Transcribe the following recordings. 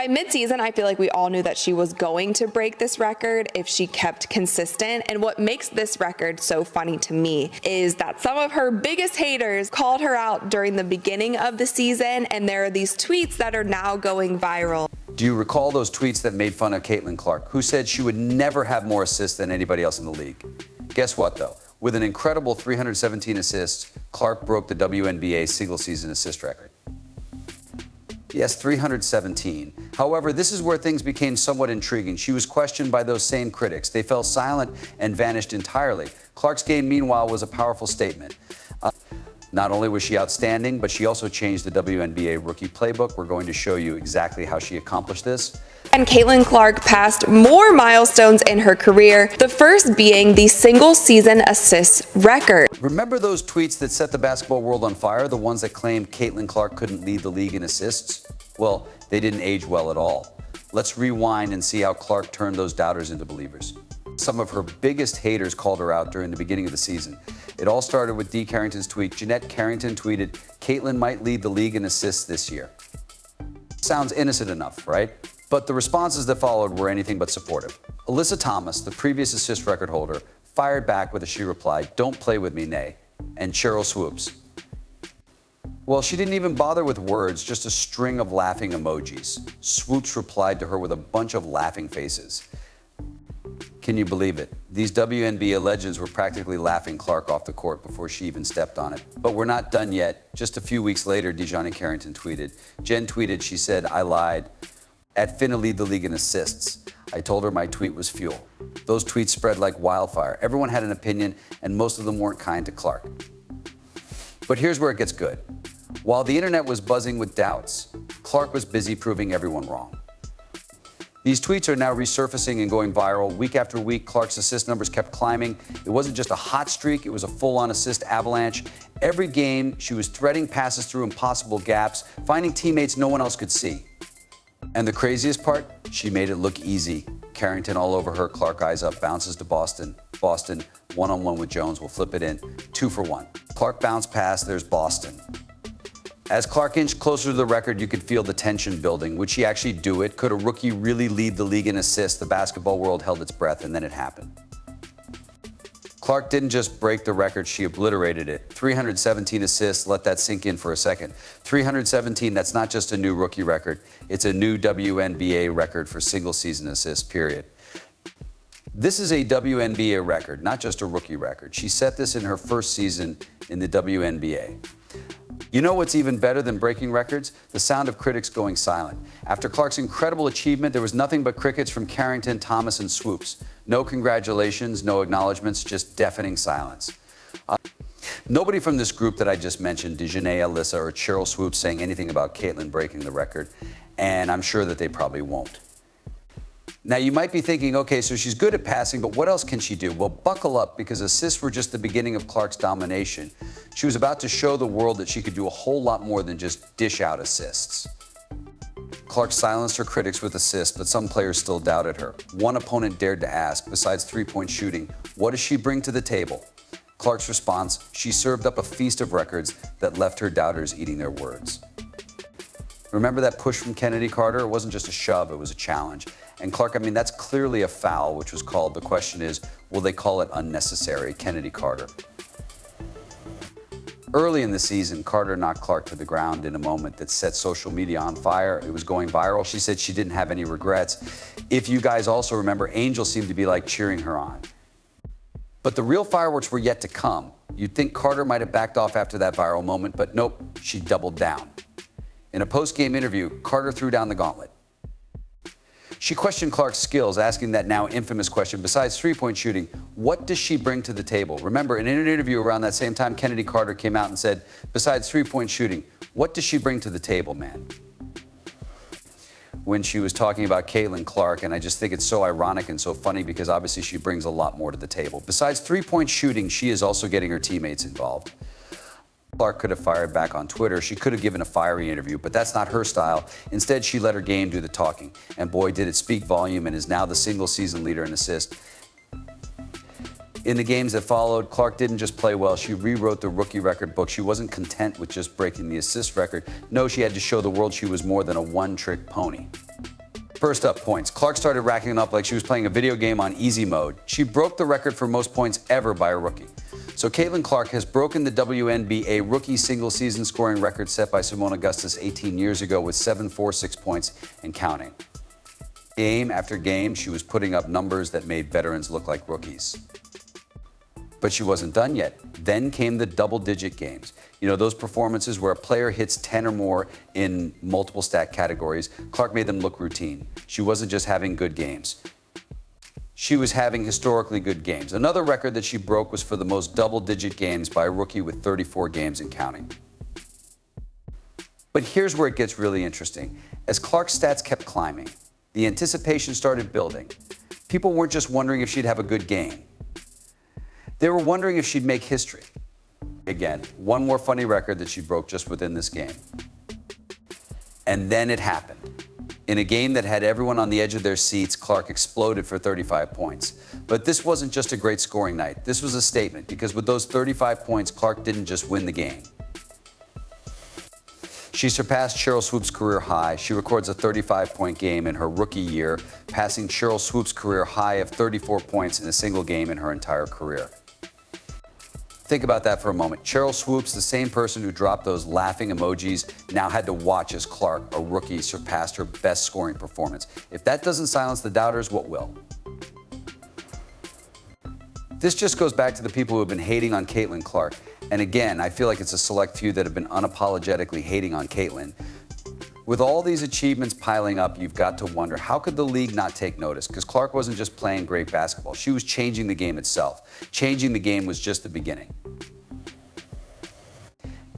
By midseason, I feel like we all knew that she was going to break this record if she kept consistent. And what makes this record so funny to me is that some of her biggest haters called her out during the beginning of the season, and there are these tweets that are now going viral. Do you recall those tweets that made fun of Caitlin Clark, who said she would never have more assists than anybody else in the league? Guess what, though? With an incredible 317 assists, Clark broke the WNBA single-season assist record. Yes, 317. However, this is where things became somewhat intriguing. She was questioned by those same critics. They fell silent and vanished entirely. Clark's game, meanwhile, was a powerful statement. Not only was she outstanding, but she also changed the WNBA rookie playbook. We're going to show you exactly how she accomplished this. And Caitlin Clark passed more milestones in her career, the first being the single-season assist record. Remember those tweets that set the basketball world on fire, the ones that claimed Caitlin Clark couldn't lead the league in assists? Well, they didn't age well at all. Let's rewind and see how Clark turned those doubters into believers. Some of her biggest haters called her out during the beginning of the season. It all started with Dee Carrington's tweet. Jeanette Carrington tweeted, "Caitlin might lead the league in assists this year." Sounds innocent enough, right? But the responses that followed were anything but supportive. Alyssa Thomas, the previous assist record holder, fired back with a she replied, "Don't play with me, Nay." And Cheryl Swoops. Well, she didn't even bother with words, just a string of laughing emojis. Swoops replied to her with a bunch of laughing faces. Can you believe it? These WNBA legends were practically laughing Clark off the court before she even stepped on it. But we're not done yet. Just a few weeks later, Dejohnny Carrington tweeted. Jen tweeted, she said, "I lied. At finna lead the league in assists. I told her my tweet was fuel." Those tweets spread like wildfire. Everyone had an opinion, and most of them weren't kind to Clark. But here's where it gets good. While the internet was buzzing with doubts, Clark was busy proving everyone wrong. These tweets are now resurfacing and going viral. Week after week, Clark's assist numbers kept climbing. It wasn't just a hot streak, it was a full-on assist avalanche. Every game, she was threading passes through impossible gaps, finding teammates no one else could see. And the craziest part, she made it look easy. Carrington all over her, Clark eyes up, bounces to Boston. Boston, one-on-one with Jones, will flip it in, 2 for 1. Clark bounced past, there's Boston. As Clark inched closer to the record, you could feel the tension building. Would she actually do it? Could a rookie really lead the league in assists? The basketball world held its breath, and then it happened. Clark didn't just break the record, she obliterated it. 317 assists, let that sink in for a second. 317, that's not just a new rookie record. It's a new WNBA record for single-season assists, period. This is a WNBA record, not just a rookie record. She set this in her first season in the WNBA. You know what's even better than breaking records? The sound of critics going silent. After Clark's incredible achievement, there was nothing but crickets from Carrington, Thomas, and Swoops. No congratulations, no acknowledgments, just deafening silence. Nobody from this group that I just mentioned, Dejohnny, Alyssa, or Cheryl Swoops, saying anything about Caitlin breaking the record, and I'm sure that they probably won't. Now, you might be thinking, okay, so she's good at passing, but what else can she do? Well, buckle up, because assists were just the beginning of Clark's domination. She was about to show the world that she could do a whole lot more than just dish out assists. Clark silenced her critics with assists, but some players still doubted her. One opponent dared to ask, besides three-point shooting, what does she bring to the table? Clark's response, she served up a feast of records that left her doubters eating their words. Remember that push from Kennedy Carter? It wasn't just a shove, it was a challenge. And Clark, I mean, that's clearly a foul, which was called. The question is, will they call it unnecessary? Kennedy Carter. Early in the season, Carter knocked Clark to the ground in a moment that set social media on fire. It was going viral. She said she didn't have any regrets. If you guys also remember, Angel seemed to be like cheering her on. But the real fireworks were yet to come. You'd think Carter might have backed off after that viral moment, but nope, she doubled down. In a post-game interview, Carter threw down the gauntlet. She questioned Clark's skills, asking that now infamous question, besides three-point shooting, what does she bring to the table? Remember, in an interview around that same time, Kennedy Carter came out and said, besides three-point shooting, what does she bring to the table, man? When she was talking about Caitlin Clark, and I just think it's so ironic and so funny because obviously she brings a lot more to the table. Besides three-point shooting, she is also getting her teammates involved. Clark could have fired back on Twitter. She could have given a fiery interview, but that's not her style. Instead, she let her game do the talking. And boy, did it speak volume, and is now the single-season leader in assists. In the games that followed, Clark didn't just play well. She rewrote the rookie record book. She wasn't content with just breaking the assist record. No, she had to show the world she was more than a one-trick pony. First up, points. Clark started racking them up like she was playing a video game on easy mode. She broke the record for most points ever by a rookie. So Caitlin Clark has broken the WNBA rookie single-season scoring record set by Simone Augustus 18 years ago with 746 points and counting. Game after game, she was putting up numbers that made veterans look like rookies. But she wasn't done yet. Then came the double-digit games. You know, those performances where a player hits 10 or more in multiple stat categories. Clark made them look routine. She wasn't just having good games. She was having historically good games. Another record that she broke was for the most double-digit games by a rookie with 34 games and counting. But here's where it gets really interesting. As Clark's stats kept climbing, the anticipation started building. People weren't just wondering if she'd have a good game. They were wondering if she'd make history. Again, one more funny record that she broke just within this game. And then it happened. In a game that had everyone on the edge of their seats, Clark exploded for 35 points. But this wasn't just a great scoring night. This was a statement, because with those 35 points, Clark didn't just win the game. She surpassed Sheryl Swoop's career high. She records a 35-point game in her rookie year, passing Sheryl Swoop's career high of 34 points in a single game in her entire career. Think about that for a moment. Sheryl Swoopes, the same person who dropped those laughing emojis, now had to watch as Clark, a rookie, surpassed her best scoring performance. If that doesn't silence the doubters, what will? This just goes back to the people who have been hating on Caitlin Clark. And again, I feel like it's a select few that have been unapologetically hating on Caitlin. With all these achievements piling up, you've got to wonder, how could the league not take notice? Because Clark wasn't just playing great basketball. She was changing the game itself. Changing the game was just the beginning.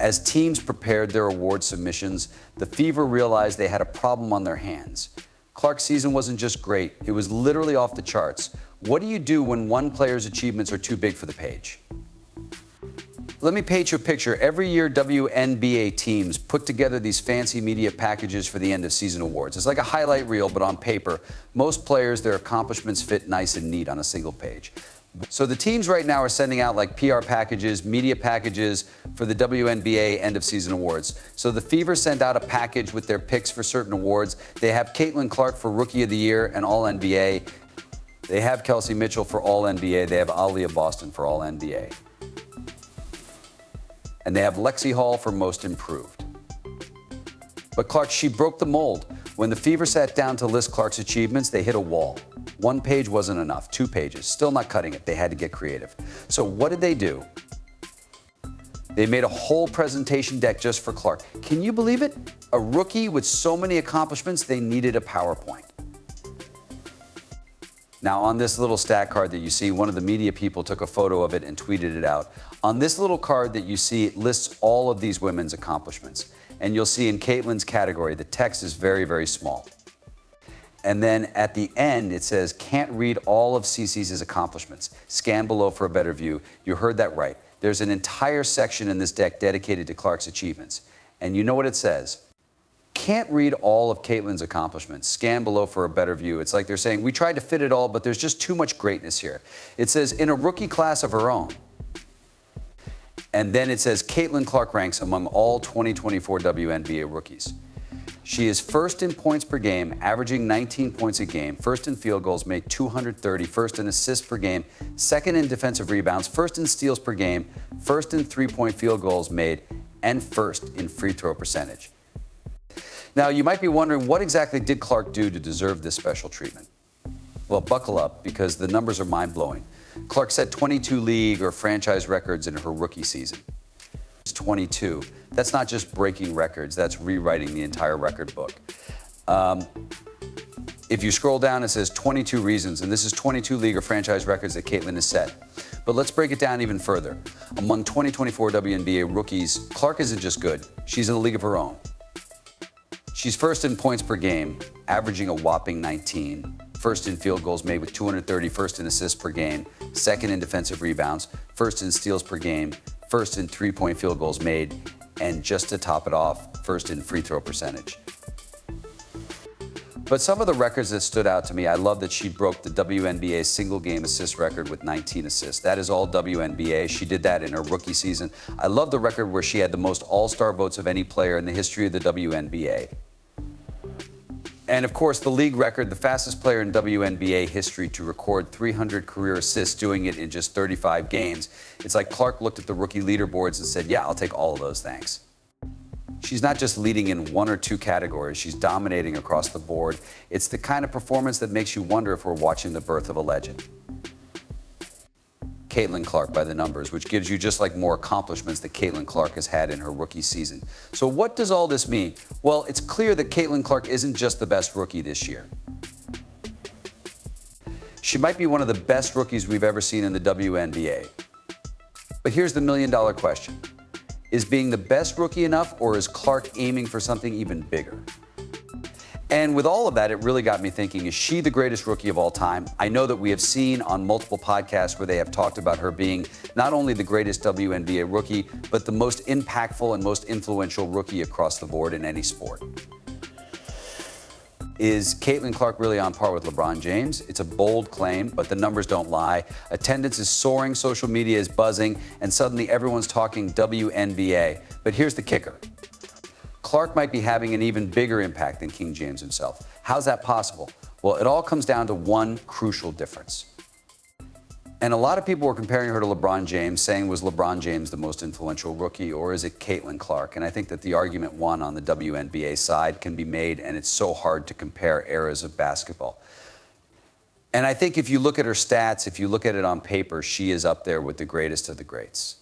As teams prepared their award submissions, the Fever realized they had a problem on their hands. Clark's season wasn't just great, it was literally off the charts. What do you do when one player's achievements are too big for the page? Let me paint you a picture. Every year, WNBA teams put together these fancy media packages for the end of season awards. It's like a highlight reel, but on paper. Most players, their accomplishments fit nice and neat on a single page. So the teams right now are sending out like PR packages, media packages for the WNBA end of season awards. So the Fever sent out a package with their picks for certain awards. They have Caitlin Clark for Rookie of the Year and All NBA. They have Kelsey Mitchell for All NBA. They have Aaliyah Boston for All NBA. And they have Lexi Hall for Most Improved. But Clark, she broke the mold. When the Fever sat down to list Clark's achievements, they hit a wall. One page wasn't enough, 2 pages, still not cutting it. They had to get creative. So what did they do? They made a whole presentation deck just for Clark. Can you believe it? A rookie with so many accomplishments, they needed a PowerPoint. Now, on this little stat card that you see, one of the media people took a photo of it and tweeted it out. On this little card that you see, it lists all of these women's accomplishments. And you'll see in Caitlin's category, the text is very, very small. And then at the end, it says, can't read all of CeCe's accomplishments. Scan below for a better view. You heard that right. There's an entire section in this deck dedicated to Clark's achievements. And you know what it says? Can't read all of Caitlin's accomplishments. Scan below for a better view. It's like they're saying, we tried to fit it all, but there's just too much greatness here. It says, in a rookie class of her own. And then it says, Caitlin Clark ranks among all 2024 WNBA rookies. She is first in points per game, averaging 19 points a game, first in field goals, made 230, first in assists per game, second in defensive rebounds, first in steals per game, first in three-point field goals made, and first in free throw percentage. Now, you might be wondering, what exactly did Clark do to deserve this special treatment? Well, buckle up, because the numbers are mind-blowing. Clark set 22 league or franchise records in her rookie season. It's 22. That's not just breaking records, that's rewriting the entire record book. If you scroll down, it says 22 reasons, and this is 22 league or franchise records that Caitlin has set. But let's break it down even further. Among 2024 WNBA rookies, Clark isn't just good, she's in a league of her own. She's first in points per game, averaging a whopping 19. First in field goals made with 230, first in assists per game, second in defensive rebounds, first in steals per game, first in three-point field goals made, and just to top it off, first in free throw percentage. But some of the records that stood out to me, I love that she broke the WNBA single game assist record with 19 assists. That is all WNBA. She did that in her rookie season. I love the record where she had the most all-star votes of any player in the history of the WNBA. And of course, the league record, the fastest player in WNBA history to record 300 career assists, doing it in just 35 games. It's like Clark looked at the rookie leaderboards and said, yeah, I'll take all of those, thanks. She's not just leading in one or two categories, she's dominating across the board. It's the kind of performance that makes you wonder if we're watching the birth of a legend. Caitlin Clark by the numbers, which gives you just like more accomplishments that Caitlin Clark has had in her rookie season. So what does all this mean? Well, it's clear that Caitlin Clark isn't just the best rookie this year. She might be one of the best rookies we've ever seen in the WNBA. But here's the million-dollar question. Is being the best rookie enough, or is Clark aiming for something even bigger? And with all of that, it really got me thinking, is she the greatest rookie of all time? I know that we have seen on multiple podcasts where they have talked about her being not only the greatest WNBA rookie, but the most impactful and most influential rookie across the board in any sport. Is Caitlin Clark really on par with LeBron James? It's a bold claim, but the numbers don't lie. Attendance is soaring, social media is buzzing, and suddenly everyone's talking WNBA. But here's the kicker. Clark might be having an even bigger impact than King James himself. How's that possible? Well, it all comes down to one crucial difference. And a lot of people were comparing her to LeBron James, saying, was LeBron James the most influential rookie, or is it Caitlin Clark? And I think that the argument won on the WNBA side can be made, and it's so hard to compare eras of basketball. And I think if you look at her stats, if you look at it on paper, she is up there with the greatest of the greats.